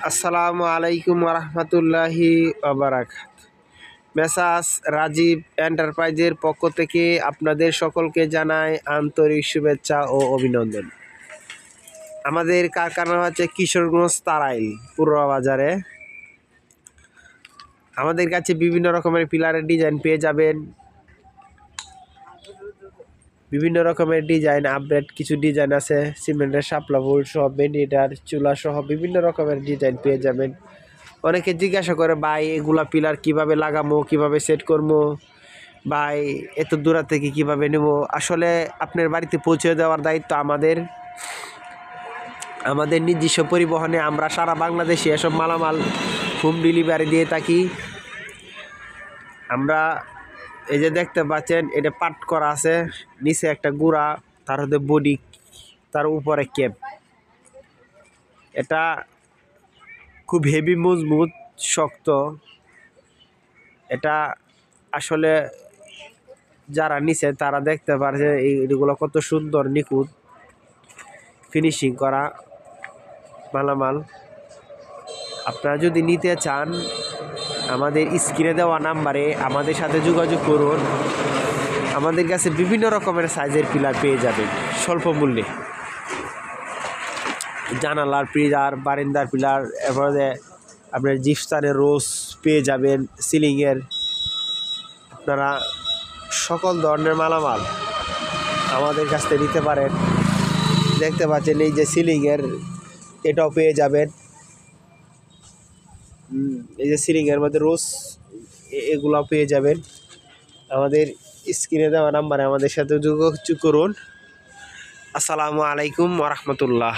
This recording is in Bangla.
আসসালামু আলাইকুম রহমতুল্লাহি ওবারাকাত। মেসাস রাজীব এন্টারপ্রাইজের পক্ষ থেকে আপনাদের সকলকে জানাই আন্তরিক শুভেচ্ছা ও অভিনন্দন। আমাদের কারখানা হচ্ছে কিশোরগঞ্জ তারাইল পূর্ব বাজারে। আমাদের কাছে বিভিন্ন রকমের পিলারের ডিজাইন পেয়ে যাবেন, বিভিন্ন রকমের ডিজাইন আপডেট কিছু ডিজাইন আছে, সিমেন্টের শাপলা বোর্ড সহ, ভেন্টিলেটর, চুলা সহ বিভিন্ন রকমের ডিজাইন পেয়ে যাবেন। অনেকে জিজ্ঞাসা করে, ভাই এগুলা পিলার কিভাবে লাগাবো, কিভাবে সেট করবো, ভাই এত দূর থেকে কিভাবে নেব। আসলে আপনার বাড়িতে পৌঁছে দেওয়ার দায়িত্ব আমাদের। আমাদের নিজস্ব পরিবহনে আমরা সারা বাংলাদেশে এসব মালামাল হোম ডেলিভারি দিয়ে থাকি। আমরা এই যে দেখতে পাচ্ছেন, এটা পাট করা আছে, নিচে একটা গুঁড়া, তার হতে বডি, তার উপরে ক্যাপ। এটা খুব হেভি, মজবুত, শক্ত। এটা আসলে যারা নিচে তারা দেখতে পারছে এইগুলো কত সুন্দর নিখুঁত ফিনিশিং করা মালামাল। আপনারা যদি নিতে চান আমাদের স্ক্রিনে দেওয়া নাম্বারে আমাদের সাথে যোগাযোগ করুন। আমাদের কাছে বিভিন্ন রকমের সাইজের পিলার পেয়ে যাবেন স্বল্প মূল্যে। জানালার পিলার, বারান্দার পিলার, এরপরে আপনার জিপসানের রোজ পেয়ে যাবেন, সিলিংয়ের। আপনারা সকল ধরনের মালামাল আমাদের কাছ থেকে নিতে পারেন। দেখতে পাচ্ছেন এই যে সিলিংয়ের, এটাও পেয়ে যাবেন। এই যে সিলিংয়ের মধ্যে রোজ, এগুলাও পেয়ে যাবেন। আমাদের স্ক্রিনে দেওয়া নাম্বারে আমাদের সাথে যোগাযোগ করুন। আসসালামু আলাইকুম ওয়া রাহমাতুল্লাহ।